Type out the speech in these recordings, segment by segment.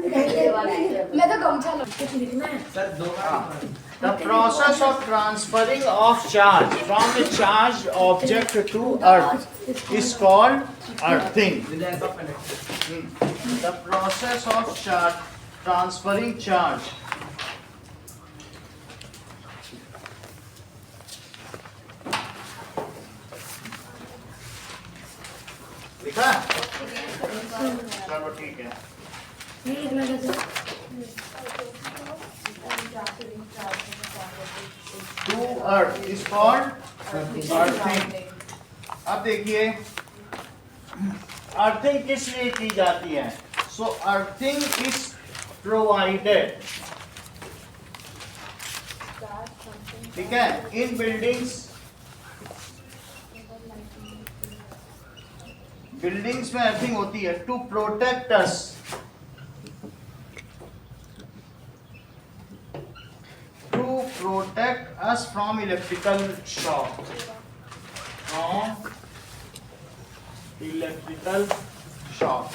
मैं तो गमछा कुछ लिखना है सर दो बार The process of transferring of charge from a charged object to earth is called earthing. The process of transferring charge लिखा है? चलो ठीक है. नहीं लिखना कैसे To earth is called earthing. अब देखिए अर्थिंग किस लिए की जाती है? सो अर्थिंग इज प्रोवाइडेड, ठीक है, इन बिल्डिंग्स. बिल्डिंग्स में अर्थिंग होती है to protect us, to protect us from electrical shock, from electrical shock.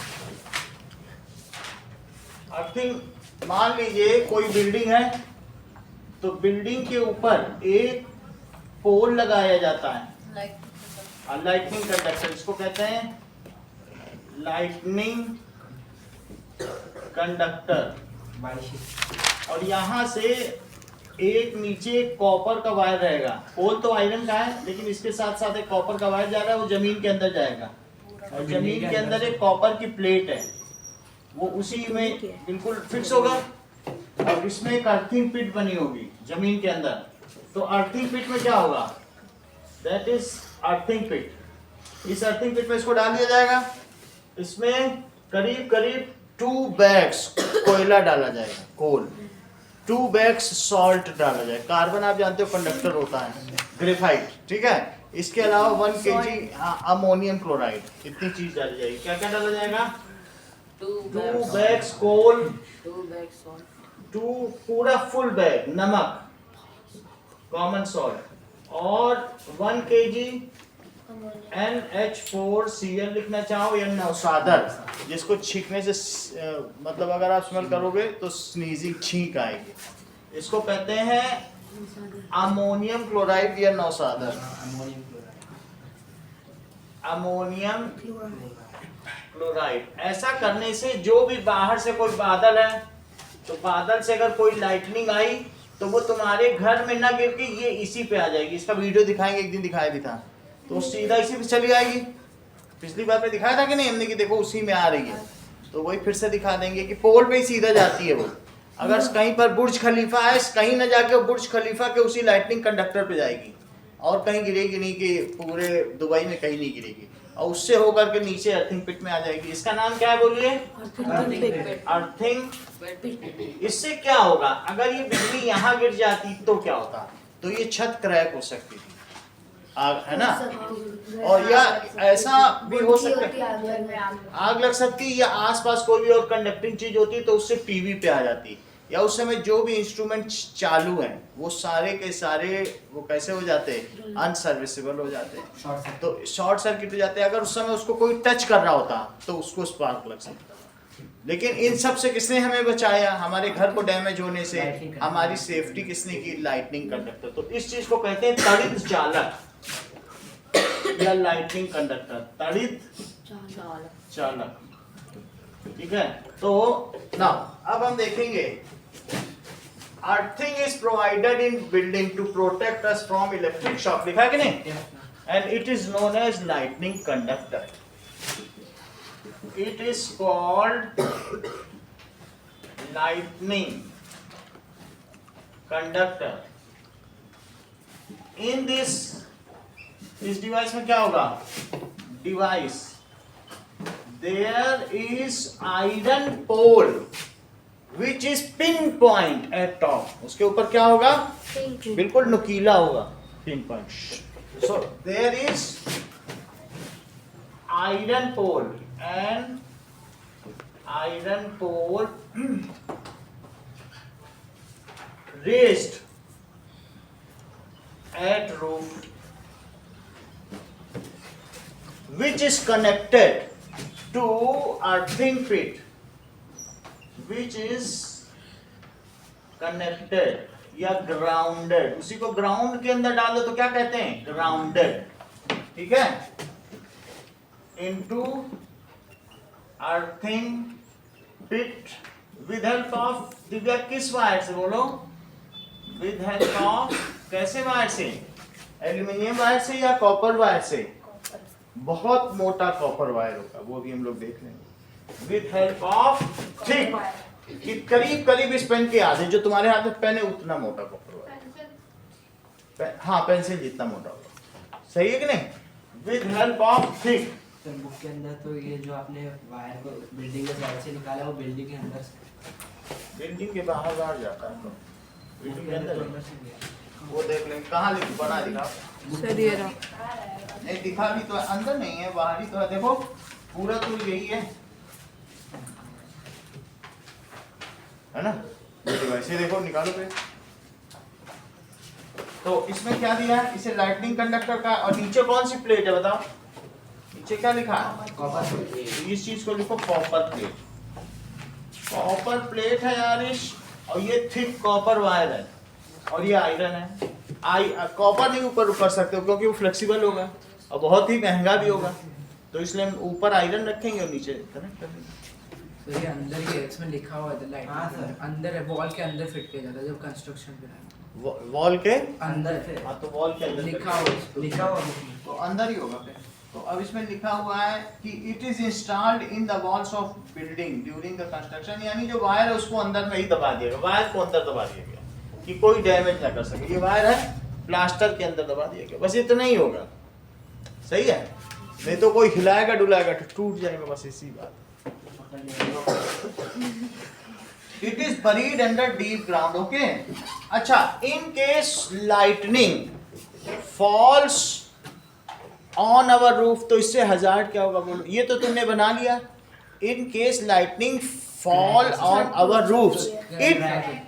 Earthing, मान लीजिए कोई बिल्डिंग है तो बिल्डिंग के ऊपर एक पोल लगाया जाता है, लाइटनिंग कंडक्टर, इसको कहते हैं लाइटनिंग कंडक्टर. और यहां से एक नीचे कॉपर का वायर रहेगा. पोल तो आयरन का है लेकिन इसके साथ साथ एक कॉपर का वायर जा रहा है, वो जमीन के अंदर जाएगा. और जमीन के अंदर एक कॉपर की प्लेट है, वो उसी में बिल्कुल फिक्स होगा. और इसमें एक अर्थिंग पिट बनी होगी जमीन के अंदर. तो अर्थिंग पिट में क्या होगा? दैट इज अर्थिंग पिट. इस अर्थिंग पिट में इसको डाल दिया जाएगा. इसमें करीब करीब 2 बैग्स कोयला डाला जाएगा, कोल. 2 बैग्स सॉल्ट डाला जाएगा. कार्बन आप जानते हो कंडक्टर होता है, ग्रेफाइट, ठीक है. इसके अलावा 1 kg अमोनियम क्लोराइड, इतनी चीज डाली जाएगी. क्या क्या डाला जाएगा? 2 बैग्स कोल, 2 पूरा फुल बैग नमक, कॉमन सॉल्ट, और 1 kg NH4Cl लिखना चाहो या नौसादर, जिसको छींकने से मतलब अगर आप स्मेल करोगे तो स्नीजिंग, छींक आएगी. इसको कहते हैं अमोनियम क्लोराइड या नौसादर. Ammonium chloride. ऐसा करने से जो भी बाहर से कोई बादल है तो बादल से अगर कोई लाइटनिंग आई तो वो तुम्हारे घर में ना गिर के ये इसी पे आ जाएगी. इसका वीडियो दिखाएंगे, एक दिन दिखाया भी था. तो सीधा इसी पे चली आएगी. पिछली बार में दिखाया था कि नहीं हमने, कि देखो उसी में आ रही है. तो वही फिर से दिखा देंगे कि पोल पे ही सीधा जाती है वो. अगर कहीं पर बुर्ज खलीफा है, कहीं ना जाके बुर्ज खलीफा के उसी लाइटनिंग कंडक्टर पे जाएगी, और कहीं गिरेगी नहीं, कि पूरे दुबई में कहीं नहीं गिरेगी. और उससे होकर के नीचे अर्थिंग पिट में आ जाएगी. इसका नाम क्या है बोलिए? अर्थिंग. इससे क्या होगा? अगर ये बिजली यहाँ गिर जाती तो क्या होता? तो ये छत क्रैक हो सकती थी, है ना. और या ऐसा भी हो सकता है आग लग सकती, या आसपास कोई भी और कंडक्टिंग चीज होती तो उससे टीवी पे आ जाती. या उस समय जो भी इंस्ट्रूमेंट चालू हैं वो सारे के सारे वो कैसे हो जाते हैं? अनसर्विसेबल हो जाते हैं. तो शॉर्ट सर्किट हो जाते हैं. अगर उस समय उसको कोई टच कर रहा होता तो उसको स्पार्क लग सकता. लेकिन इन सब से किसने हमें बचाया? हमारे घर को डैमेज होने से हमारी सेफ्टी किसने की? Lightning conductor. तो इस चीज को कहते हैं तड़ित चालक या लाइटनिंग कंडक्टर. तड़ित चालक, ठीक है. तो ना अब हम देखेंगे earthing is provided in building to protect us from electric shock. लिखा है कि नहीं? And it is known as lightning conductor. It is called lightning conductor. In this इस डिवाइस में क्या होगा? Device there is iron pole which is pinpoint at top. उसके ऊपर क्या होगा? बिल्कुल नुकीला होगा, pinpoint. So there is iron pole and iron pole raised at roof which is connected to earthing pit. which is connected या grounded, उसी को ग्राउंड के अंदर डाल दो तो क्या कहते हैं, ग्राउंडेड, ठीक है, into earthing pit with help of, Divya किस वायर से बोलो, with help of, कैसे वायर से, एल्यूमिनियम वायर से या कॉपर वायर से, बहुत मोटा कॉपर वायर होगा, वो भी हम लोग देख लेंगे, with help of थिक, कि करीब करीब इस पेन के आधे, जो तुम्हारे हाथ में पेन है उतना मोटा कॉपर वायर, हाँ पेंसिल जितना मोटा होगा, सही है कि नहीं, with help of थिक। तो बुक के अंदर तो ये जो आपने वायर को बिल्डिंग के साइड से निकाला वो बिल्डिंग के अंदर से, बिल्डिंग के बाहर बाहर जाता है, बिल्डिंग के अंदर अंदर से गया। वो देख लेंगे कहाँ लिख बना दिखा, सर ये रहा। नहीं दिखा भी तो है, अंदर नहीं है बाहर ही तो है, देखो पूरा तो यही है ना, वैसे देखो निकालो पे, तो इसमें क्या दिया है, इसे लाइटनिंग कंडक्टर का, और नीचे कौन सी प्लेट है बताओ, नीचे क्या लिखा है, कॉपर तो इस चीज को लिखो कॉपर प्लेट, कॉपर प्लेट है यारिश, और ये थिक कॉपर वायर है, और ये आयरन है, कॉपर नहीं ऊपर कर सकते हो क्योंकि वो फ्लेक्सिबल होगा और बहुत ही महंगा भी होगा, तो इसलिए हम ऊपर आयरन रखेंगे और नीचे कनेक्ट कर देंगे। तो ये अंदर ही है, इसमें लिखा हुआ है लाइट, हाँ, सर। अंदर है, वॉल के अंदर फिट किया जाता है जब कंस्ट्रक्शन पे है, वॉल के अंदर है। हाँ तो वॉल के अंदर लिखा हुआ है इसको। लिखा हुआ बुक में। तो अंदर ही होगा फिर, तो अब इसमें लिखा हुआ है कि it is installed in the walls of building during the construction, यानी जो वायर है उसको अंदर में ही दबा दिया गया, वायर को अंदर दबा दिया गया कि कोई डैमेज ना कर सके, ये वायर है प्लास्टर के अंदर दबा दिया गया, बस इतना ही होगा, सही है, नहीं तो कोई हिलाएगा डुलाएगा तो टूट जाएगा, बस इसी बात। It is buried under deep ground, okay. अच्छा, in case lightning falls on our roof, तो इससे हजार्ड क्या होगा बोलो, ये तो तुमने बना लिया, इन case lightning fall on our roofs,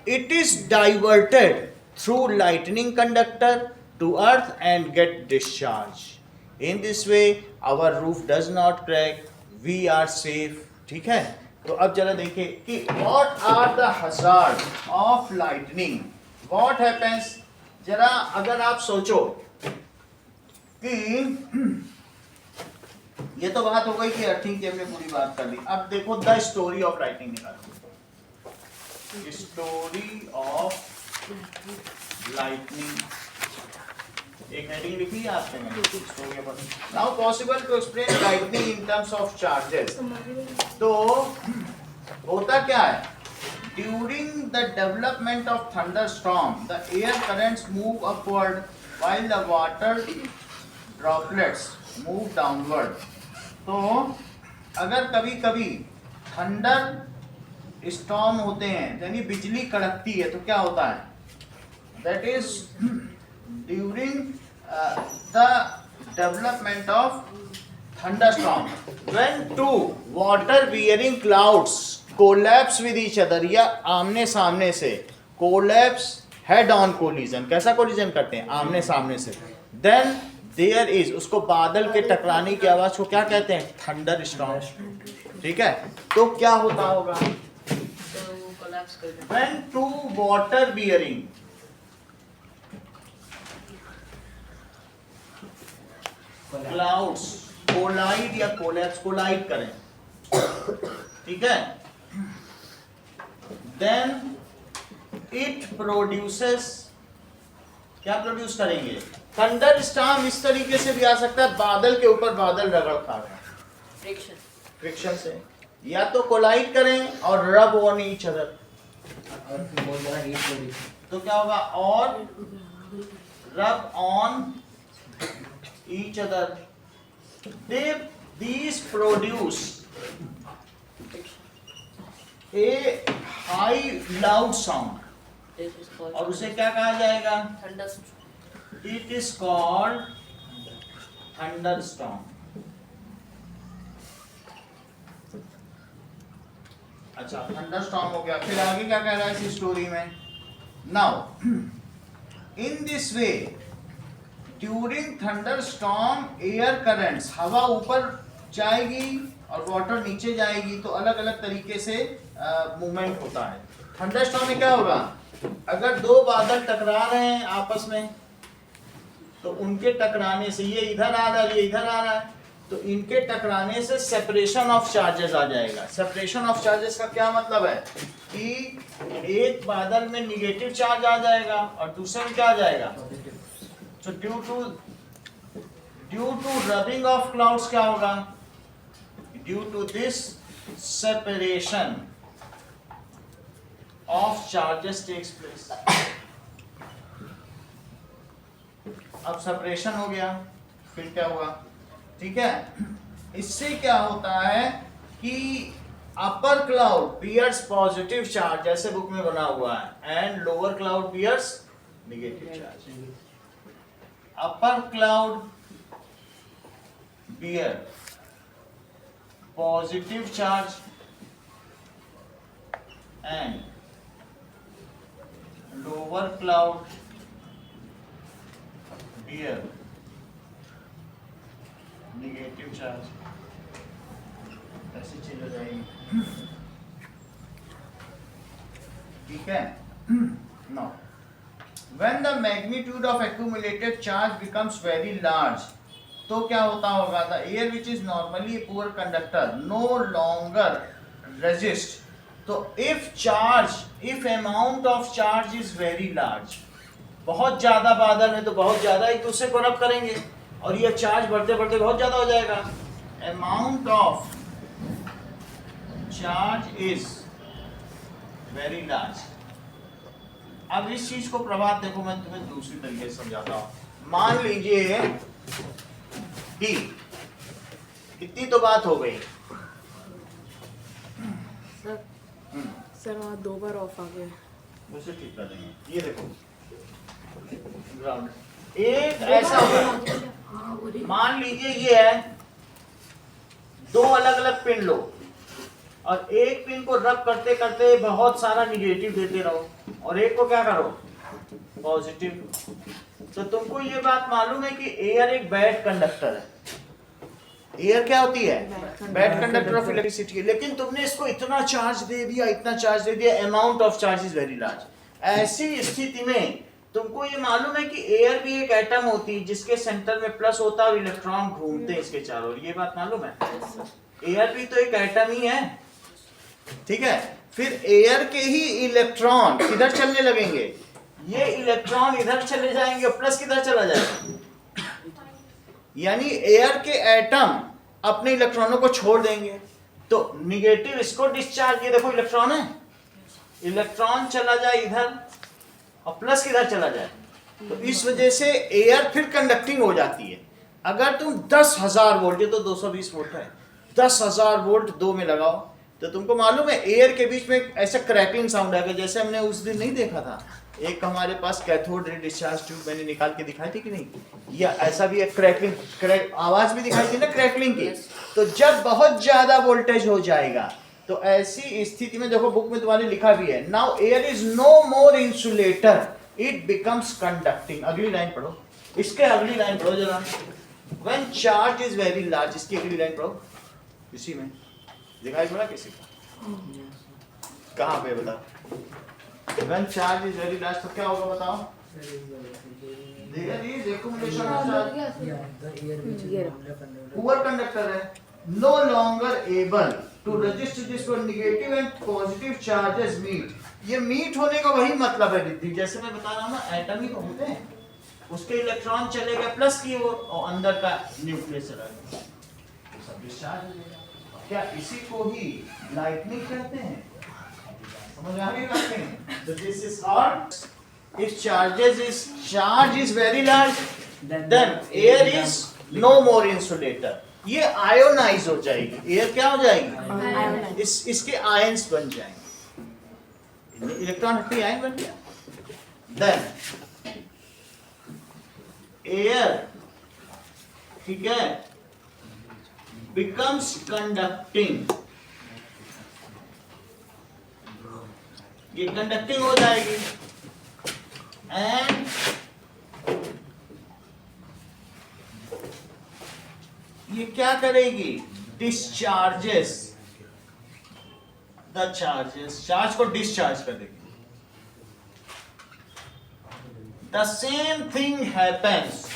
it is diverted through lightning conductor to earth and get discharged. In this way our roof does not crack, we are safe, ठीक है। तो अब जरा देखिए कि what are the hazard of lightning, what happens, जरा अगर आप सोचो कि ये तो बात हो गई कि अर्थिंग की हमने पूरी बात कर ली, अब देखो द स्टोरी ऑफ लाइटनिंग निकालो, स्टोरी ऑफ लाइटनिंग, एक हेडिंग लिखी है आपने, मैंने story of, now possible to explain lightning in terms of charges. तो होता क्या है, during the development of thunderstorm the air currents move upward while the water droplets move downward. तो अगर कभी कभी थंडर स्टॉर्म होते हैं यानी बिजली कड़कती है, तो क्या होता है, that is during the development of thunderstorm when two water bearing clouds collapse with each other, या आमने सामने से, कोलैप्स हेड ऑन कोलिजन, कैसा कोलिजन करते हैं, आमने सामने से, देन देयर इज, उसको बादल के टकराने की आवाज को क्या कहते हैं, थंडर स्टॉर्म, ठीक है। तो क्या होता होगा, when two water bearing clouds collide या कोलैप्स, कोलाइड करें, ठीक है, देन इट प्रोड्यूसेस, क्या प्रोड्यूस करेंगे, थंडर स्टॉर्म। इस तरीके से भी आ सकता है, बादल के ऊपर बादल रगड़ खा रहे हैं, फ्रिक्शन से, या तो कोलाइड करें और रब ऑन ईच अदर, और फिर बहुत ज़्यादा हीट प्रोड्यूस, तो क्या होगा, और रब on each other, these produce a high loud sound, और उसे क्या कहा जाएगा, it is called thunderstorm। अच्छा, thunderstorm हो गया, फिर आगे क्या कह रहा है इस स्टोरी में, now in this way during thunderstorm air currents, हवा ऊपर जाएगी और वाटर नीचे जाएगी, तो अलग अलग तरीके से मूवमेंट होता है। थंडरस्टॉर्म में क्या होगा, अगर दो बादल टकरा रहे हैं आपस में तो उनके टकराने से, ये इधर आ रहा है ये इधर आ रहा है, तो इनके टकराने से सेपरेशन ऑफ चार्जेस आ जाएगा। सेपरेशन ऑफ चार्जेस का क्या मतलब है कि एक बादल में निगेटिव चार्ज आ जाएगा और दूसरे में क्या आ जाएगा। तो due to rubbing of clouds क्या होगा, due to this separation of charges takes place. अब सेपरेशन हो गया, फिर क्या हुआ, ठीक है। इससे क्या होता है कि upper cloud bears positive charge, जैसे बुक में बना हुआ है, and lower cloud bears negative charge. Upper cloud bear positive charge and lower cloud bear negative charge. ऐसी चीज हो जाएगी, ठीक है। Now when the magnitude of accumulated charge becomes very large, तो क्या होता होगा, the air which is normally a poor conductor no longer resist. तो if amount of charge is very large, बहुत ज्यादा बादल है तो बहुत ज्यादा एक दूसरे को रब करेंगे और ये चार्ज बढ़ते बढ़ते बहुत ज्यादा हो जाएगा। Amount of charge is very large. अब इस चीज को प्रभाव देखो, मैं तुम्हें दूसरी तरीके से समझाता हूं। मान लीजिए डी, इतनी तो बात हो गई। सर वहाँ 2 बार ऑफ आ गया, उसे ठीक कर देंगे। ये देखो ग्राउंड एक ऐसा होगा, मान लीजिए ये है, दो अलग अलग पिन लो और एक पिन को रब करते करते बहुत सारा निगेटिव देते रहो और एक को क्या करो पॉजिटिव। तो तुमको ये बात मालूम है कि एयर एक बैड कंडक्टर है। एयर क्या होती है, बैड कंडक्टर ऑफ इलेक्ट्रिसिटी। लेकिन तुमने इसको इतना चार्ज दे दिया, इतना चार्ज दे दिया, amount of charge is very large. ऐसी स्थिति में तुमको ये मालूम है कि एयर भी एक एटम होती है जिसके सेंटर में प्लस होता है और इलेक्ट्रॉन घूमते हैं इसके चारों ओर। ये बात मालूम है, एयर भी तो एक एटम ही है, ठीक है। फिर एयर के ही इलेक्ट्रॉन किधर चलने लगेंगे, ये इलेक्ट्रॉन इधर चले जाएंगे और प्लस किधर चला जाएगा, यानी एयर के एटम अपने इलेक्ट्रॉनों को छोड़ देंगे। तो निगेटिव इसको डिस्चार्ज, ये देखो इलेक्ट्रॉन है, इलेक्ट्रॉन चला जाए इधर और प्लस किधर चला जाए, तो इस वजह से एयर फिर कंडक्टिंग हो जाती है। अगर तुम 10,000 वोल्ट, ये तो 220 वोल्ट है, 10,000 वोल्ट 2 में लगाओ तो तुमको मालूम है एयर के बीच में ऐसा क्रैकलिंग साउंड आएगा। जैसे हमने उस दिन नहीं देखा था, एक हमारे पास कैथोड रे डिस्चार्ज ट्यूब मैंने निकाल के दिखाई थी कि नहीं, या ऐसा भी एक क्रैकलिंग आवाज भी दिखाई थी ना क्रैकलिंग की। तो जब बहुत ज्यादा वोल्टेज हो जाएगा तो ऐसी स्थिति में देखो बुक में तुम्हारे लिखा भी है, now air is no more insulator, it becomes conducting. अगली लाइन पढ़ो, इसके अगली लाइन पढ़ो जरा, when charge is very large, इसकी अगली लाइन पढ़ो, इसी में दिखाई पड़ा किसी को, कहाँ पे बताओ। When charge is very large तो क्या होगा बताओ, there is accumulation of charge, poor conductor है, no longer able to resist this one negative and positive charges meet. ये मीट होने का वही मतलब है रिद्धि, जैसे मैं बता रहा हूँ ना, एटम ही तो होते हैं, उसके इलेक्ट्रॉन चले गए प्लस की ओर और अंदर का न्यूक्लियस चला गया, तो सब डिस्चार्ज हो जाएगा। क्या इसी को ही लाइटनिंग कहते हैं, समझ आ गई बात नहीं? तो this is called, if charge is very large then air is no more insulator. ये आयोनाइज हो जाएगी, एयर क्या हो जाएगी, इसके आयंस बन जाएंगे, इलेक्ट्रॉन हटके आयन बन गया। देन एयर, ठीक है, becomes conducting, ये कंडक्टिंग हो जाएगी एंड ये क्या करेगी, डिस्चार्जेस द चार्जेस, चार्ज को डिस्चार्ज कर देगी। The same thing happens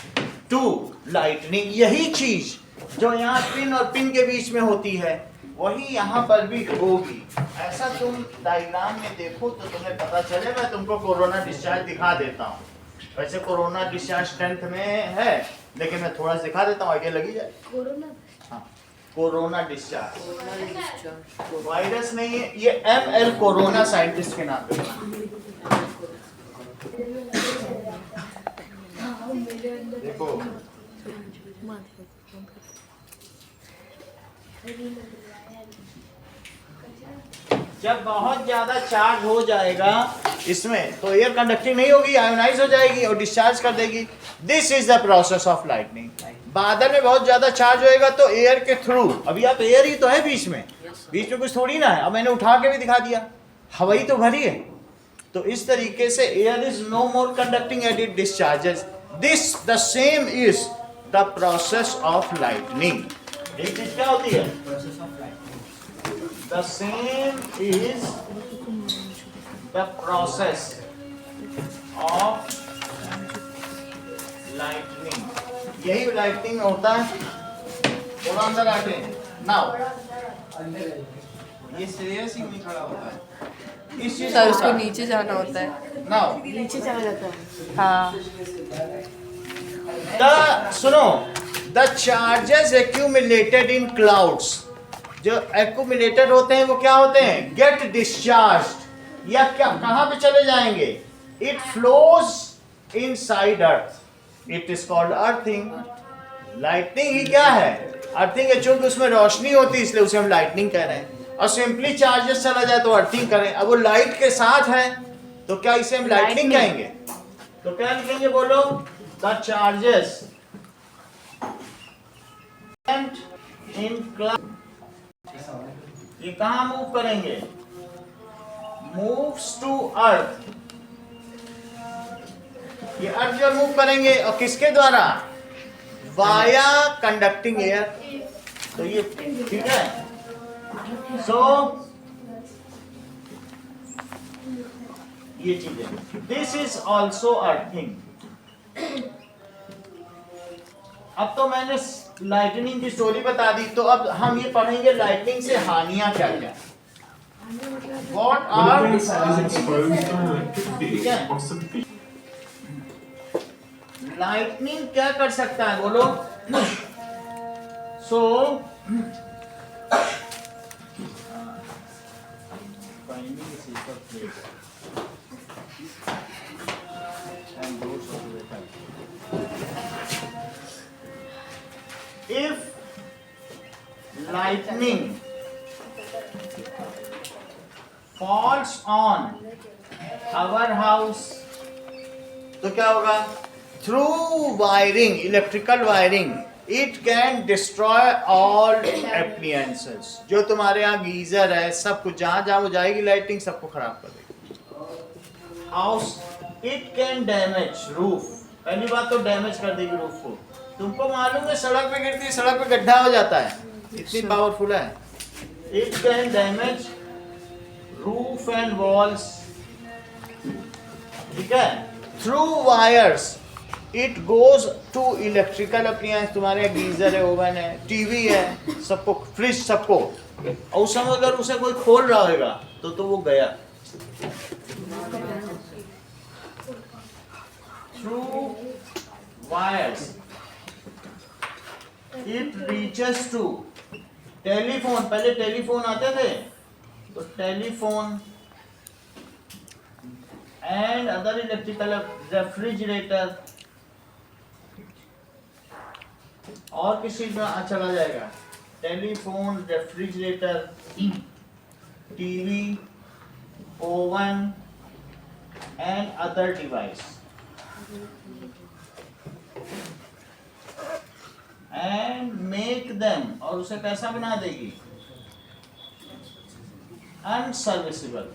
to lightning, यही चीज जो यहाँ पिन और पिन के बीच में होती है वही यहाँ पर भी होगी। ऐसा तुम डायग्राम में देखो तो तुम्हें पता चले। मैं तुमको कोरोना डिस्चार्ज दिखा देता हूँ। वैसे कोरोना डिस्चार्ज 10th में है, लेकिन मैं थोड़ा दिखा देता हूँ, आइडिया लगी जाए। हाँ, कोरोना डिस्चार्ज वायरस नहीं है ये, ML कोरोना साइंटिस्ट के नाम पे देखो। जब बहुत ज्यादा चार्ज हो जाएगा इसमें तो एयर कंडक्टिंग नहीं होगी, आयोनाइज हो जाएगी और डिस्चार्ज कर देगी। This is the process of lightning. बादल में बहुत ज्यादा चार्ज होएगा तो एयर के थ्रू, अभी आप एयर ही तो है बीच में कुछ थोड़ी ना है। अब मैंने उठा के भी दिखा दिया, हवा ही तो भरी है। तो इस तरीके से air is no more conducting and it discharges. This the same is the process of lightning. एक चीज क्या होती है? Process of lightning. The same is the process of lightning. यही लाइटनिंग में होता है। थोड़ा अंदर आके नाउ ये श्रेयस ही नहीं खड़ा होता है इस चीज सर उसको नीचे जाना होता है। नाउ नीचे चला जाता है। हाँ। सुनो, the charges accumulated in clouds, जो एक्यूमुलेटेड होते हैं वो क्या होते हैं? गेट डिस्चार्ज, या क्या कहां पे चले जाएंगे? It flows inside earth, it is called earthing. Lightning ही क्या है? अर्थिंग है, चूंकि उसमें रोशनी होती है इसलिए उसे हम लाइटनिंग कह रहे हैं। और सिंपली चार्जेस चला जाए तो अर्थिंग करें। अब वो लाइट के साथ है तो क्या इसे हम लाइटनिंग कहेंगे? तो क्या लिखेंगे बोलो? द चार्जेस इन क्लाउड, ये कहां मूव करेंगे? मूव्स टू अर्थ, ये अर्थ जो मूव करेंगे और किसके द्वारा? Via conducting air. तो ये ठीक है। सो ये चीजें, दिस इज ऑल्सो अर्थिंग। अब तो मैंने लाइटनिंग की स्टोरी बता दी, तो अब हम ये पढ़ेंगे लाइटनिंग से हानियां क्या क्या। What are ठीक है, लाइटनिंग क्या कर सकता है बोलो? सो if lightning falls on our house तो क्या होगा? Through wiring, electrical wiring, it can destroy all appliances. जो तुम्हारे यहाँ गीजर है, सब कुछ जहां जहां वो जाएगी लाइटिंग सबको खराब कर देगी। House, it can damage roof, पहली बात तो डैमेज कर देगी रूफ को। तुमको मालूम है सड़क पे गिरती है, सड़क पे गड्ढा हो जाता है, इतनी पावरफुल है। It can damage roof and walls, ठीक है। Through wires it goes to electrical appliance, तुम्हारे गीजर है, ओवन है, टीवी है, सबको, फ्रिज सबको। और उस समय अगर उसे कोई खोल रहा होगा तो वो गया। Through wires it reaches to telephone, पहले टेलीफोन आते थे तो telephone and other electrical, refrigerator, और किस चीज में चला जाएगा? Telephone, refrigerator, TV, oven and other device, and make them, और उसे कैसा बना देगी? Unserviceable.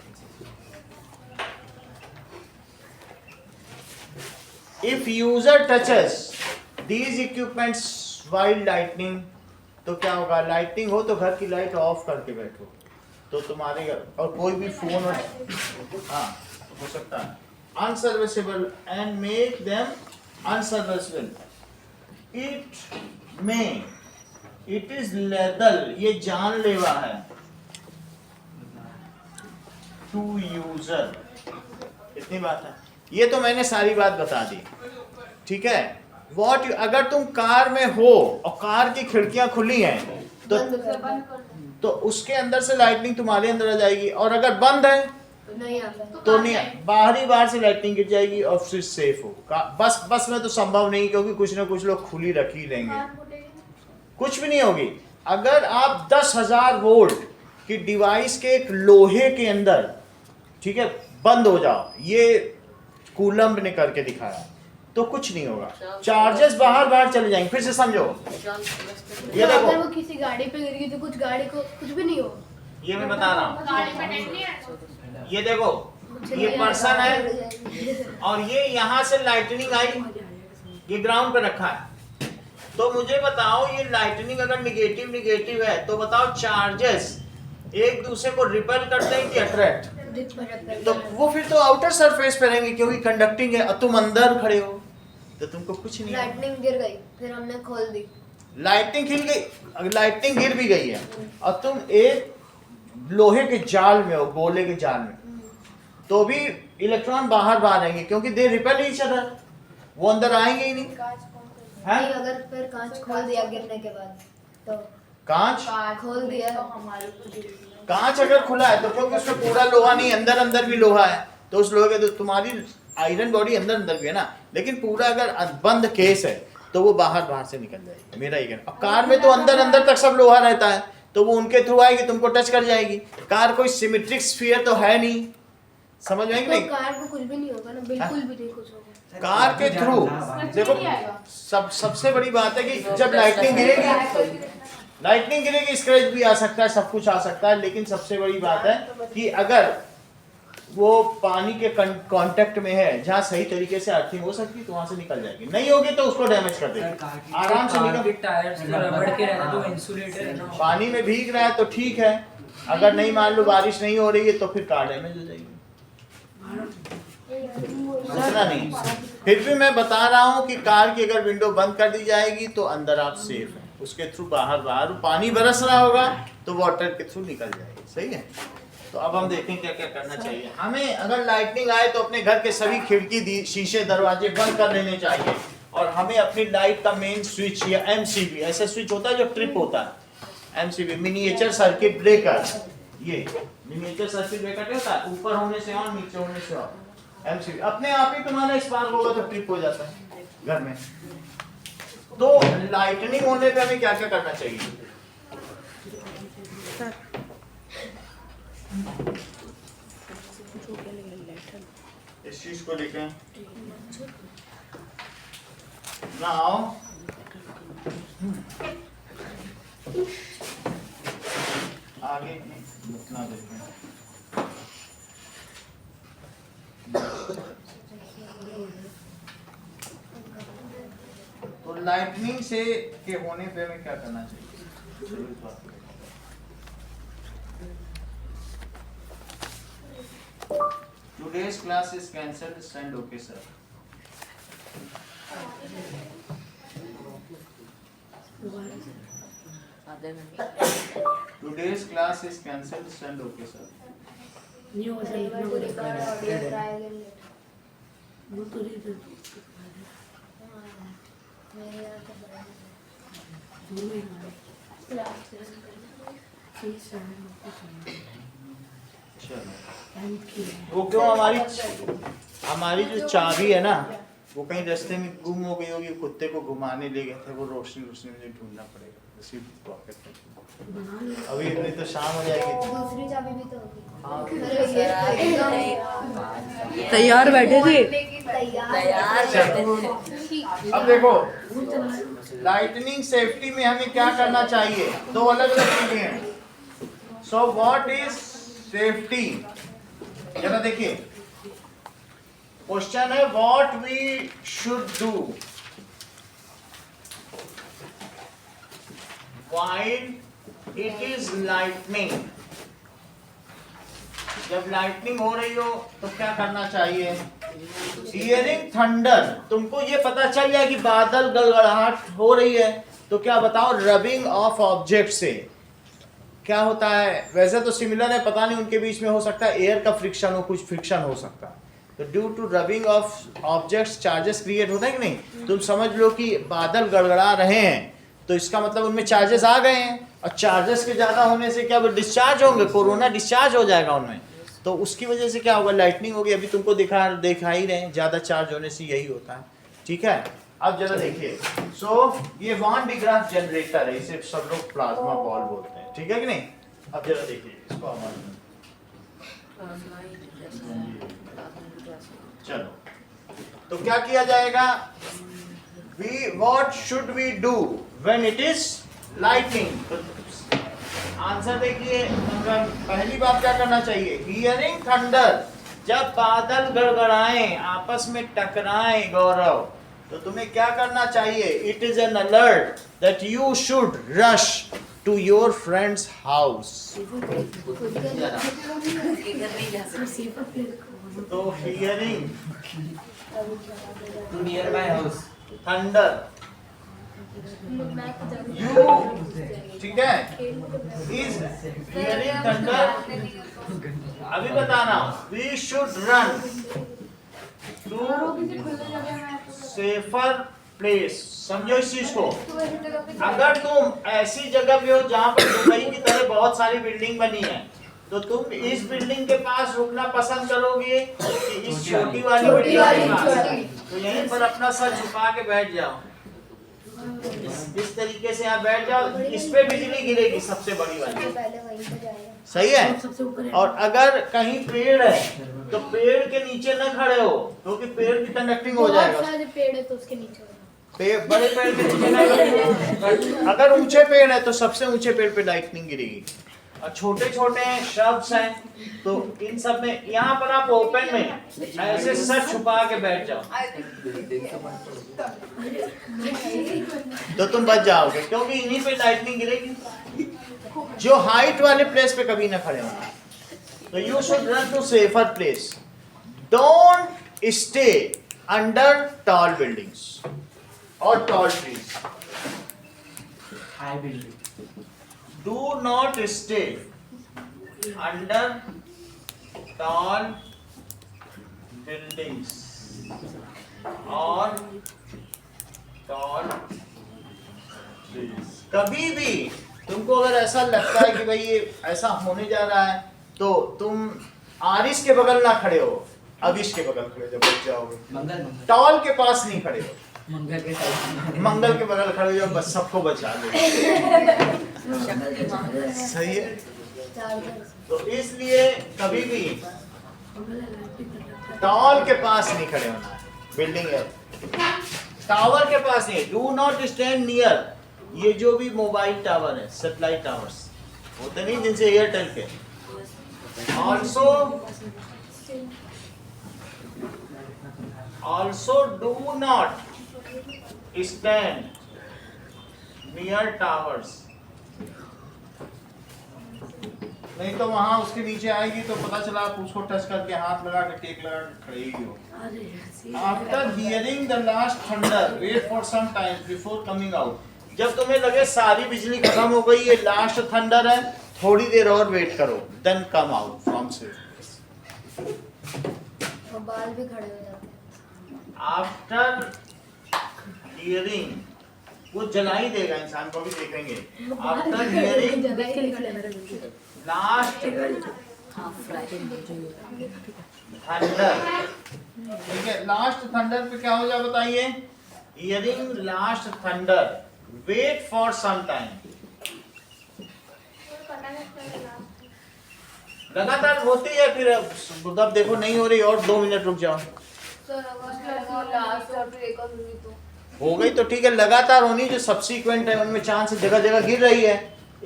If user touches these equipments while lightning, तो क्या होगा? लाइटिंग हो तो घर की लाइट ऑफ करके बैठो, तो तुम्हारे और कोई भी फोन और हाँ हो सकता है unserviceable and make them unserviceable. It is lethal, ये जानलेवा है टू यूजर। इतनी बात है, ये तो मैंने सारी बात बता दी, ठीक है। वॉट अगर तुम कार में हो और कार की खिड़कियां खुली हैं तो उसके अंदर से लाइटनिंग तुम्हारे अंदर आ जाएगी, और अगर बंद है तो नहीं, बाहर से लाइटनिंग गिर जाएगी और फिर सेफ हो। बस में तो संभव नहीं, क्योंकि कुछ ना कुछ लोग खुली रख ही लेंगे, कुछ भी नहीं होगी। अगर आप 10,000 वोल्ट की डिवाइस के एक लोहे के अंदर, ठीक है, बंद हो जाओ, ये कूलम्ब ने करके दिखाया, तो कुछ नहीं होगा, चार्जेस बाहर चले जाएंगे। फिर से समझो, ये देखो, अगर वो किसी गाड़ी पे गिर गई तो कुछ गाड़ी को कुछ भी नहीं हो, ये मैं बता रहा हूँ। ये देखो, ये पर्सन है और ये यहाँ से लाइटनिंग आई, ये ग्राउंड पे रखा है, तो मुझे बताओ ये लाइटनिंग अगर निगेटिव है तो बताओ चार्जेस एक दूसरे को रिपेल करते हैं कि अट्रैक्ट? तो वो फिर तो आउटर सरफेस पे रहेंगे, क्योंकि कंडक्टिंग है, और तुम अंदर खड़े हो तो तुमको कुछ नहीं। लाइटनिंग गिर गई, फिर हमने खोल दी, लाइटनिंग खिल गई, लाइटनिंग गिर भी गई है, और तुम एक लोहे के जाल में हो, गोले के जाल में, तो भी इलेक्ट्रॉन बाहर आएंगे, क्योंकि दे रिपेल ईच अदर, वो अंदर आएंगे ही नहीं। नहीं, अगर फिर कांच खोल दिया गिरने के बाद तो कांच खोल दिया, कांच अगर खुला है तो क्योंकि उसमें पूरा लोहा नहीं, अंदर भी लोहा है, तो उस लोहे के तो तुम्हारी आयरन बॉडी अंदर भी है ना, लेकिन पूरा अगर बंद केस है तो वो बाहर से निकल जाएगी, मेरा ये कहना। अब कार में तो अंदर तक सब लोहा रहता है, तो वो उनके थ्रू आएगी, तुमको टच कर जाएगी। कार कोई सिमेट्रिक स्फीयर तो है नहीं, समझ में आएगी? नहीं, कार को कुछ भी नहीं होगा ना, बिल्कुल भी नहीं कुछ होगा। कार के थ्रू देखो, सबसे बड़ी बात है कि जब लाइटनिंग गिरेगी स्क्रैच भी आ सकता है, सब कुछ आ सकता है, लेकिन सबसे बड़ी बात है कि अगर वो पानी के कांटेक्ट में है जहाँ सही तरीके से अर्थिंग हो सकती है तो वहां से निकल जाएगी, नहीं होगी तो उसको डैमेज कर देगी, आराम से निकल। टायर्स तो रबड़ के रहते तो इंसुलेटेड है ना, पानी में भीग रहा है तो ठीक है, अगर नहीं, मान लो बारिश नहीं हो रही है तो फिर कार डैमेज हो जाएगी, इतना नहीं। फिर भी मैं बता रहा हूँ कि कार की अगर विंडो बंद कर दी जाएगी तो अंदर आप सेफ है, उसके थ्रू बाहर पानी बरस रहा होगा तो वाटर के थ्रू निकल जाएगी, सही है। तो अब हम देखें क्या क्या करना चाहिए हमें। अगर लाइटनिंग आए तो अपने घर के सभी खिड़की शीशे दरवाजे बंद कर लेने चाहिए, और हमें अपनी लाइट का मेन स्विच या एमसीबी, ऐसा स्विच होता है जो ट्रिप होता है, एमसीबी मिनिएचर सर्किट ब्रेकर, ये मिनिएचर सर्किट ब्रेकर होता है, ऊपर होने से ऑन, नीचे होने से ऑफ। एमसीबी अपने आप ही तुम्हारा स्पार्क होगा तो ट्रिप हो जाता है घर में। तो लाइटनिंग होने पे हमें क्या क्या करना चाहिए? इस चीज को लेके नाउ आगे ना देखें। तो लाइटनिंग से के होने पे हमें क्या करना चाहिए? Today's class is cancelled. Send okay, sir. Today's class is cancelled. Send okay, sir. नहीं हो सकता पूरी कार ऑडियो ट्राई कर ले, वो तो नहीं तो मेरे यहाँ तो बड़ा दूर में प्लीज चलो वो क्यों हमारी जो चाबी है ना वो कहीं रास्ते में गुम हो गई होगी, कुत्ते को घुमाने ले गए थे, वो रोशनी मुझे ढूंढना पड़ेगा उसी पॉकेट में। अभी नहीं तो शाम हो जाएगी। दूसरी चाबी भी तो होगी। तैयार बैठे थे। अब देखो लाइटनिंग सेफ्टी में हमें क्या करना चाहिए, दो अलग अलग चीजें हैं। सो व्हाट इज सेफ्टी, जरा देखिए क्वेश्चन है what we should do while it is lightning. जब लाइटनिंग हो रही हो तो क्या करना चाहिए? हियरिंग थंडर, तुमको ये पता चल जाए कि बादल गड़गड़ाहट हो रही है तो क्या बताओ? रबिंग ऑफ ऑब्जेक्ट से क्या होता है? वैसे तो सिमिलर है, पता नहीं उनके बीच में हो सकता है एयर का फ्रिक्शन हो, कुछ फ्रिक्शन हो सकता है। तो due to rubbing of objects charges create होता है कि नहीं? तुम समझ लो कि बादल गड़गड़ा रहे हैं तो इसका मतलब उनमें चार्जेस आ गए हैं, और चार्जेस के ज़्यादा होने से क्या वो डिस्चार्ज होंगे? कोरोना डिस्चार्ज हो जाएगा उनमें, तो उसकी वजह से क्या होगा? लाइटनिंग होगी। अभी तुमको दिखा ही रहे हैं, ज़्यादा चार्ज होने से यही होता है। ठीक है, अब जरा देखिए। ये वान डी ग्राफ जनरेटर है, इसे सब लोग प्लाज्मा बॉल बोलते हैं, ठीक है कि नहीं? अब जरा देखिए इसको हमारे, चलो तो क्या किया जाएगा? what should we do when it is lightning? Answer देखिए, पहली बात क्या करना चाहिए? हियरिंग थंडर, जब बादल गड़गड़ाएं, आपस में टकराएं गौरव, तो तुम्हें क्या करना चाहिए? It is an alert that you should rush to your friend's house. तो hearing to near my house thunder, you, ठीक है, इज हियरिंग थंडर। अभी बताना, we should run to safer place. समझो इस चीज को। अगर तुम ऐसी जगह पे हो जहां पर दुबई की तरह बहुत सारी बिल्डिंग बनी है, तो तुम इस बिल्डिंग के पास रुकना पसंद करोगे कि इस छोटी वाली बिल्डिंग के पास? तो यहीं पर अपना सर झुका के बैठ जाओ, इस तरीके से आप बैठ जाओ, इस पे बिजली गिरेगी सबसे बड़ी वाली, सही है। और अगर कहीं पेड़ है तो पेड़ के नीचे न खड़े हो, क्योंकि पेड़ की कंडक्टिंग हो जाएगा। पेड़ है तो उसके नीचे बड़े पेड़ के नीचे न खड़े। अगर ऊंचे पेड़ है तो सबसे ऊंचे पेड़ पे लाइटनिंग गिरेगी, और छोटे छोटे श्रब्स हैं तो इन सब में, यहाँ पर आप ओपन में ऐसे सर छुपा के बैठ जाओ तो तुम बच जाओगे, क्योंकि इन्हीं पे लाइटनिंग गिरेगी। जो हाइट वाले प्लेस पे कभी ना खड़े होना। तो you should run to safer place. Don't stay under tall buildings और tall trees. High building. Do not stay under tall buildings or tall trees. कभी भी तुमको अगर ऐसा लगता है कि भाई ये ऐसा होने जा रहा है, तो तुम आरिश के बगल ना खड़े हो, अविश के बगल खड़े हो, जब बच जाओगे। टॉल के पास नहीं खड़े हो, मंगल के साइड मंगल के बगल खड़े हो जाओ, बस सबको बचा लो। सही है। तो इसलिए कभी भी टॉल के पास नहीं खड़े होना है, बिल्डिंग है, टावर के पास नहीं। डू नॉट स्टैंड नियर, ये जो भी मोबाइल टावर है, सैटेलाइट टावर्स होते नहीं जिनसे एयरटेल के, also do not stand near towers। नहीं तो वहां उसके नीचे आएगी तो पता चला आप उसको टच करके हाथ लगा के टेक लगा के खड़े ही हो। After hearing the last thunder wait for some time before coming out. जब तुम्हें लगे सारी बिजली खत्म हो गई, ये लास्ट थंडर है, थोड़ी देर और वेट करो, then come out from safe. बाल भी खड़े हो जाते हैं। आफ्टर हियरिंग, वो जला ही देगा इंसान को, भी देखेंगे। आफ्टर हियरिंग लास्ट थंडर, ठीक है, लास्ट थंडर पे क्या हो जाए बताइए? Hearing last thunder wait for some time. लगातार होती है, फिर अब देखो नहीं हो रही और 2 मिनट रुक जाओ। हो गई तो ठीक है, लगातार होनी, जो सब्सीक्वेंट है उनमें चांस जगह जगह गिर रही है,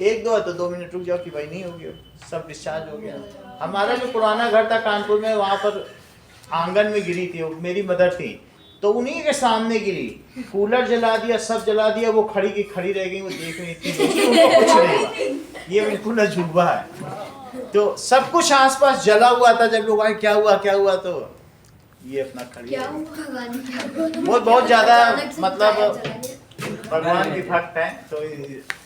1-2 है तो 2 मिनट रुक जाओ कि भाई नहीं होगी, सब डिस्चार्ज हो गया। हमारा जो पुराना घर था कानपुर में, वहाँ पर आंगन में गिरी थी, मेरी मदर थी, तो उन्हीं के सामने गिरी, कूलर जला दिया, सब जला दिया, वो खड़ी की खड़ी रह गई, वो देख रही थी, उनको कुछ नहीं हुआ। ये बिल्कुल अजूबा है। तो सब कुछ आसपास जला हुआ था। जब लोग आए क्या हुआ, तो ये अपना खड़ी क्या है। हुआ गाने क्या हुआ? बहुत ज्यादा अचानक से मतलब फायर चला गया। भगवान की भक्त है, तो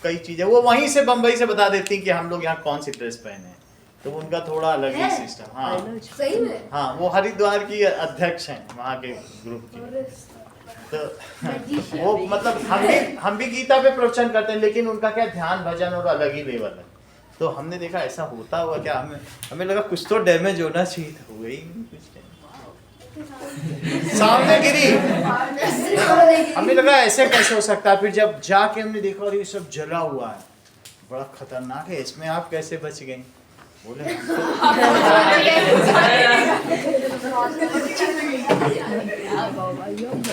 कई चीजें वो वहीं से बम्बई से बता देती कि हम लोग यहाँ कौन सी ड्रेस पहने हैं, तो उनका थोड़ा अलग ही है? सिस्टम। हाँ सही में हाँ, वो हरिद्वार की अध्यक्ष हैं वहाँ के ग्रुप की। तो वो मतलब हम भी गीता पे प्रवचन करते हैं, लेकिन उनका क्या ध्यान भजन और अलग ही लेवल है। तो हमने देखा ऐसा होता हुआ क्या, हमें लगा कुछ तो डैमेज होना चाहिए था, हो गई कुछ सामने गिरी। हमें लगा ऐसे कैसे हो सकता है, फिर जब जाके हमने देखा और ये सब जला हुआ है, बड़ा खतरनाक है, इसमें आप कैसे बच गई? बोले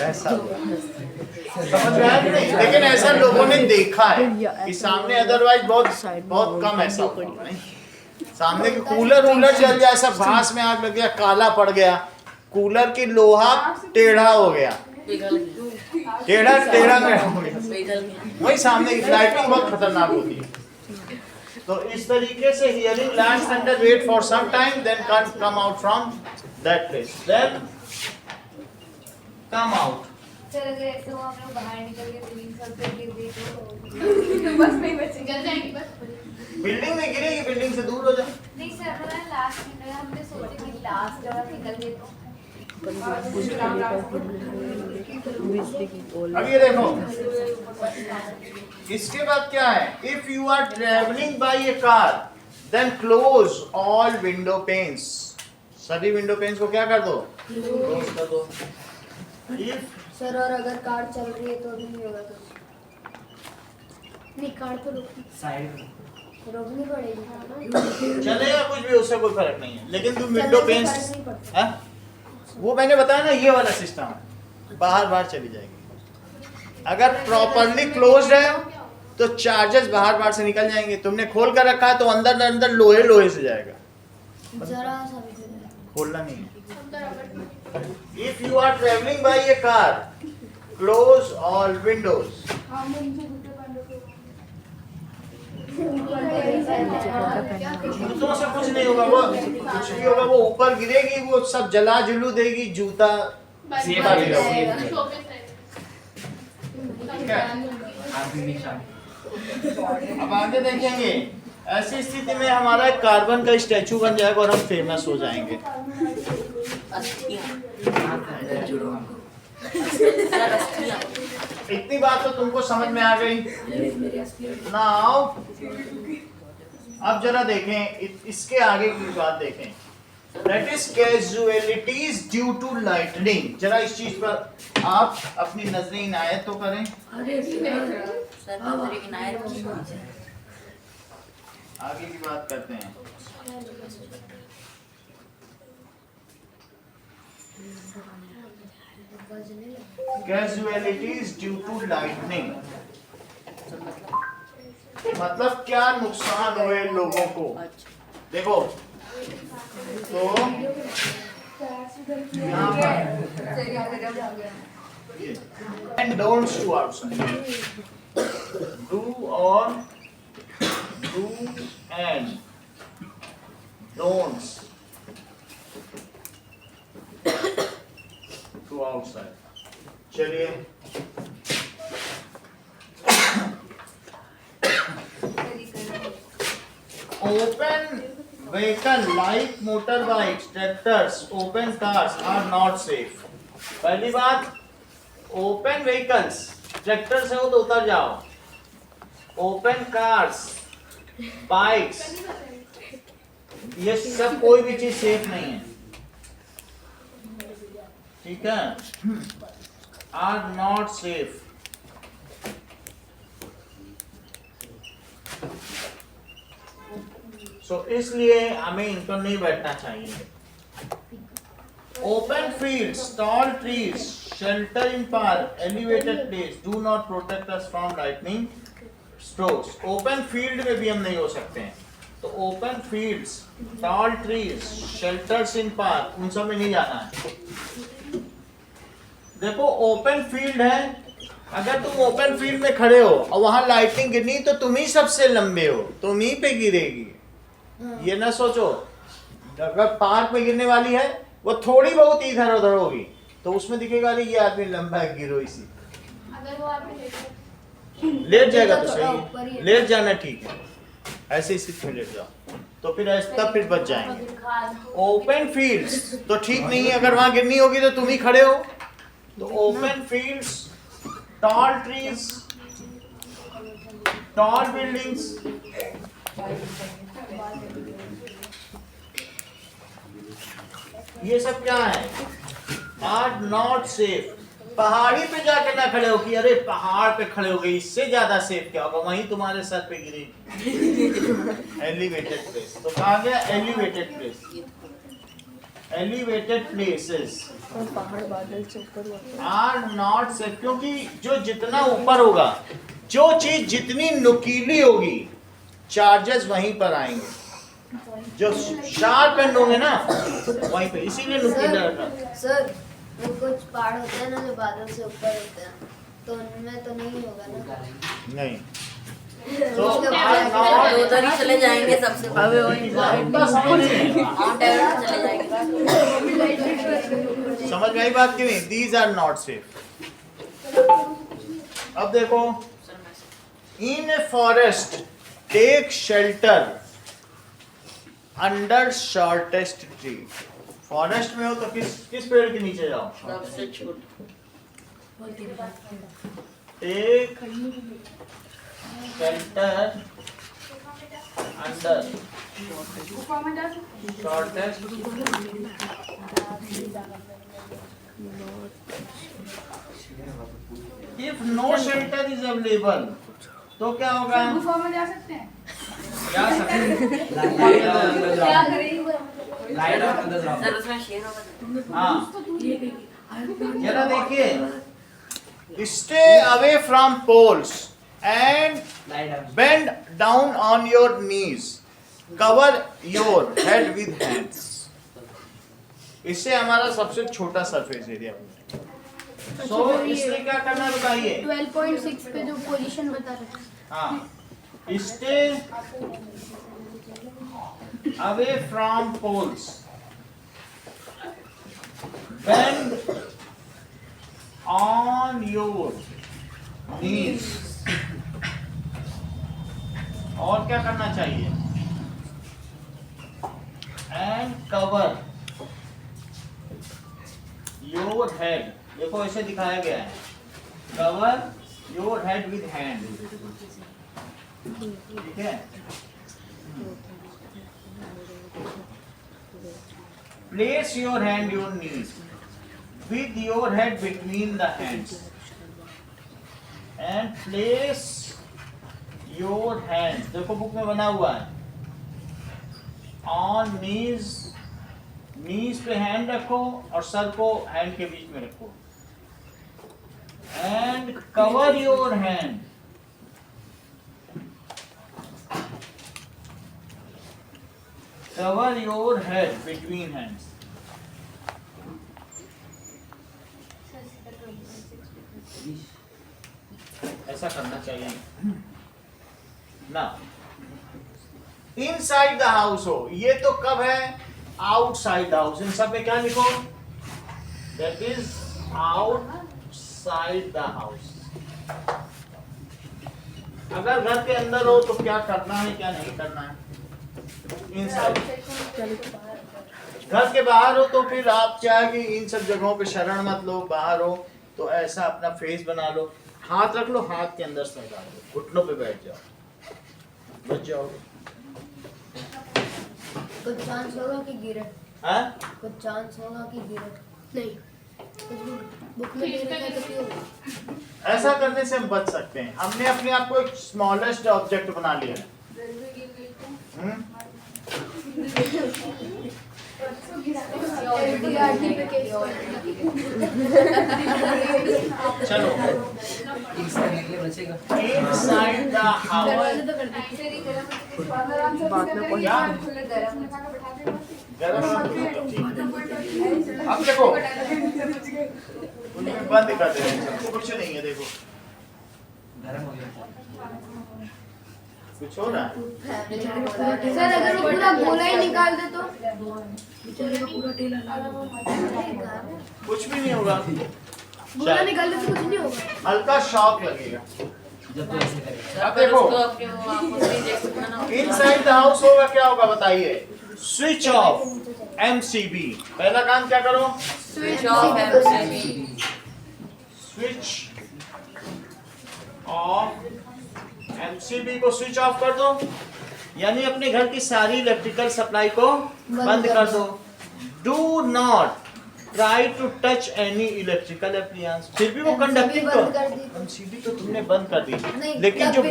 ऐसा समझ में आया कि नहीं? लेकिन ऐसा लोगों ने देखा है कि सामने अदरवाइज बहुत कम ऐसा होता है। नहीं, सामने के कूलर जल जाए, सब घास में आग लग गया, काला पड़ गया, कूलर की लोहा टेढ़ा हो गया, टेढ़ा में हो गया। वही सामने की लाइटिंग बहुत खतरनाक होती है। तो इस तरीके से hearing lands under wait for some time, then come out from that place, then come out. Sir अगर ऐसे हुआ हम लोग बाहर निकल के बिल्डिंग सब पे गिर गई तो बस नहीं बचेंगे, जल जाएंगे बस। बिल्डिंग में गिरेगी, बिल्डिंग से दूर हो जाओ। नहीं सर, हमारा लास्ट मिनट है, हमने सोचा कि लास्ट जगह निकल गए तो अब ये देखो, इसके बाद क्या है, if you are travelling by a car then close all window panes. सभी विंडो पेन्स को क्या कर दो, क्लोज कर दो। इफ सर और अगर कार चल रही है तो भी नहीं होगा तो नहीं, कार तो रोकनी पड़ेगी। चलेगा कुछ भी, उससे कोई फर्क नहीं है, लेकिन तुम विंडो पेन्स है, वो मैंने बताया ना, ये वाला सिस्टम है, बाहर चली जाएगी। अगर प्रॉपरली क्लोज्ड है तो चार्जेस बाहर से निकल जाएंगे। तुमने खोल कर रखा है तो अंदर लोहे से जाएगा, जरा सा भी खोलना नहीं है। If you are travelling by a car close all windows. जूतों से कुछ नहीं होगा, वो कुछ भी होगा वो ऊपर गिरेगी, वो सब जला जुलू देगी, जूता सेफ आ ठीक है। अब आगे देखेंगे, ऐसी स्थिति में हमारा एक कार्बन का स्टैचू बन जाएगा और हम फेमस हो जाएंगे। इतनी बात तो तुमको समझ में आ गई। नाउ अब जरा देखें, इसके आगे की बात देखें, that is casualties due to lightning. जरा इस चीज पर आप अपनी नजरें इनायत तो करें। आगे की बात करते हैं। कैजुअलिटीज ड्यू टू लाइटनिंग मतलब क्या नुकसान हुए लोगों को। देखो तो यहाँ पर and don'ts to outside, do and don'ts to outside। चलिए open vehicle like motorbikes, tractors, open cars are not safe। पहली बात, ओपन व्हीकल्स, ट्रैक्टर से हो तो उतर जाओ, ओपन कार्स, बाइक्स, ये सब कोई भी चीज सेफ नहीं है, ठीक है, आर नॉट सेफ। सो इसलिए हमें इन पर नहीं बैठना चाहिए। Open fields, tall trees, shelter in park, elevated place do not protect us from lightning strokes। Open field में भी हम नहीं हो सकते हैं, तो open fields, tall trees, shelters in park, उन सब में नहीं जाना है। देखो open field है, अगर तुम open field में खड़े हो और वहां लाइटिंग गिरनी तो तुम ही सबसे लंबे हो, तुम ही पे गिरेगी। ये ना सोचो अगर पार्क में गिरने वाली है वो थोड़ी बहुत इधर उधर होगी तो उसमें दिखेगा अरे ये आदमी लंबा है, गिरो इसी। अगर वो आप लेट जाएगा तो थोड़ा ऊपर ही सही, है। लेट जाना ठीक है, ऐसे इसी में लेट जाओ तो फिर तब फिर बच जाएंगे। ओपन फील्ड्स तो ठीक नहीं है, अगर वहां गिरनी होगी तो तुम ही खड़े हो। तो open fields, tall trees, tall buildings, ये सब क्या है? Are not safe. पहाड़ी पे जाके ना खड़े हो कि अरे पहाड़ पे खड़े हो गए, इससे ज्यादा सेफ क्या होगा, वहीं तुम्हारे सर पे गिरे। एलिवेटेड प्लेस तो कहा गया एलिवेटेड प्लेस, एलिवेटेड प्लेसेस और पहाड़ बादल से ऊपर हुआ आर नॉट सेफ, क्योंकि जो जितना ऊपर होगा, जो चीज जितनी नुकीली होगी, चार्जेस वहीं पर आएंगे। जो शार्प एंड होंगे ना वहीं पे, इसीलिए नुकीला रखा। सर वो कुछ पहाड़ होते हैं ना जो बादल से ऊपर होते हैं, तो उनमें तो नहीं होगा ना। नहीं तो उधर ही चले जाएंगे सबसे अबे वही माउंट एवरेस्ट चले जाएंगे। समझ में आई बात कि नहीं? These are not safe. अब देखो, in a forest take shelter under shortest tree. Forest में हो तो किस पेड़ के नीचे जाओ? सबसे छोट take shelter under shortest. If no shelter is available तो क्या होगा? गुफा में जा सकते हैं। जा सकते क्या करेंगे? लाइट ऑफ कर दो सर उसमें शेर होगा। हाँ जरा देखिए, stay away from poles and light of bend down on your knees, cover your head with hands. इससे हमारा सबसे छोटा सरफेस एरिया बनता है। सो इसलिए क्या करना बताइए? 12.6 पे जो पोजीशन बता रहे हैं। हाँ, stay away from poles, bend on your knees। और क्या करना चाहिए? and cover your head। देखो ऐसे दिखाया गया है, cover your head with hand। ठीक है? Place your hand on your knees with your head between the hands and place your hands, देखो बुक में बना हुआ है, on knees, knees पे हैंड रखो और सर को हैंड के बीच में रखो, and cover your hand cover your head between hands। ऐसा करना चाहिए ना। इनसाइड द हाउस हो, ये तो कब है? Outside the house. इन सब में क्या लिखो? That is outside the house. अगर घर के अंदर हो तो क्या करना है क्या नहीं करना है? इनसाइड। घर के बाहर हो तो फिर आप क्या है कि इन सब जगहों पे शरण मत लो। बाहर हो तो ऐसा अपना फेस बना लो, हाथ रख लो, हाथ के अंदर सर डाल दो, घुटनों पे बैठ जाओ, बच जाओगे। कुछ चांस होगा कि गिरे? हाँ? कुछ चांस होगा कि गिरे? नहीं। बुक में दे रखा है तो क्यों? ऐसा करने से हम बच सकते हैं। हमने अपने आप को एक स्मॉलेस्ट ऑब्जेक्ट बना लिया है। चलो, इसका निकले बचेगा। Inside the house. अब देखो, उनमें बंद कर दे, कुछ नहीं है। देखो गरम हो गया। कुछ हो रहा है? सर अगर वो पूरा गोला ही निकाल दे तो बेचारे का पूरा टेला लगा। कुछ भी नहीं होगा, गोला निकाल दे तो कुछ नहीं होगा। हल्का शॉक लगेगा। जब तो ऐसे करेगा। अब देखो उसको अपने वो आंखों से ही देख सकते ना। इनसाइड द हाउस होगा, क्या होगा बताइए? Switch off MCB। पहला काम क्या करो? Switch off MCB। Switch off MCB को स्विच ऑफ कर दो, यानी अपने घर की सारी इलेक्ट्रिकल सप्लाई को बंद कर दो। Do not try to touch any electrical appliance. फिर भी वो कंडक्टिंग तो MCB तो तुमने बंद कर दी, लेकिन जो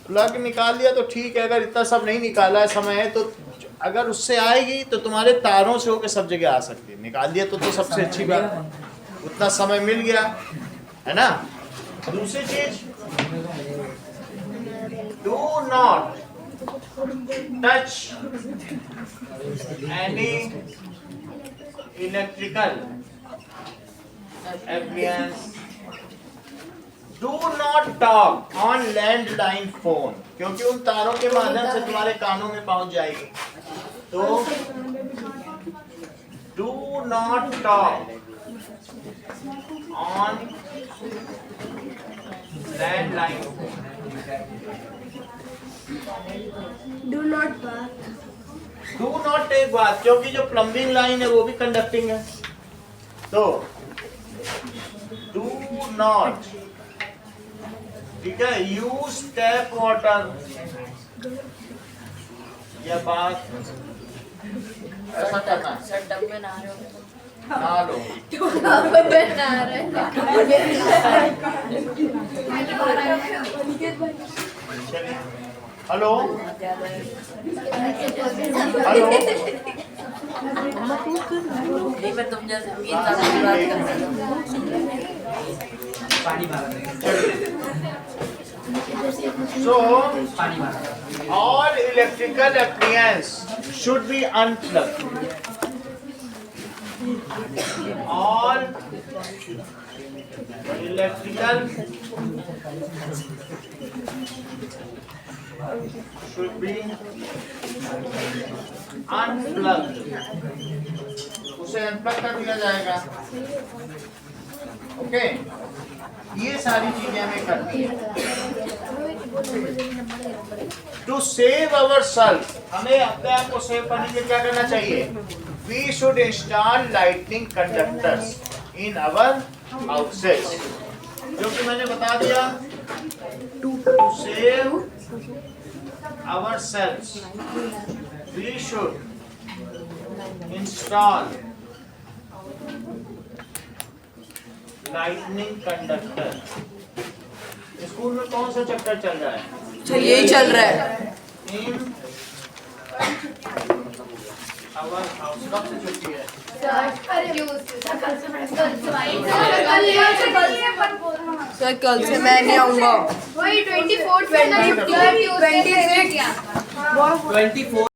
प्लग निकाल लिया तो ठीक है। अगर इतना सब नहीं निकाला है, समय है, तो अगर उससे आएगी तो तुम्हारे तारों से होकर सब जगह आ सकती है। निकाल दिया तो सबसे अच्छी बात, उतना समय मिल गया, है ना। दूसरी चीज, do not touch any electrical appliance. Do not talk on landline phone, क्योंकि उन तारों के माध्यम से तुम्हारे कानों में पहुंच जाएगी। तो do not talk on landline phone. Do not बात। डू नॉट टेक बात, क्योंकि जो प्लम्बिंग लाइन है वो भी कंडक्टिंग है। तो डू नॉट, ठीक है, यूज टैप वाटर या बात ऐसा करना है। सर डब में नहा रहे हो। नहा लो। चलिए, हेलो हेलो, नहीं मैं तुम जैसे उनकी ज्यादा बात कर रही हूँ। पानी मारा देंगे। so पानी मारा। all electrical appliances should be unplugged. All electrical should be unplugged. उसे अनप्लग कर दिया जाएगा। ओके, ये सारी चीजें हमें करनी है। टू सेव अवर सेल्फ, हमें अपने आप को सेव करने के लिए क्या करना चाहिए? We should install lightning conductors in our houses, जो कि मैंने बता दिया। To save our self we should install lightning conductor. School में कौन सा चैप्टर चल रहा है? अच्छा यही चल रहा है। In our house. कब से छुट्टी है? सर कल से मैं नहीं आऊँगा। वही 24 से 26 24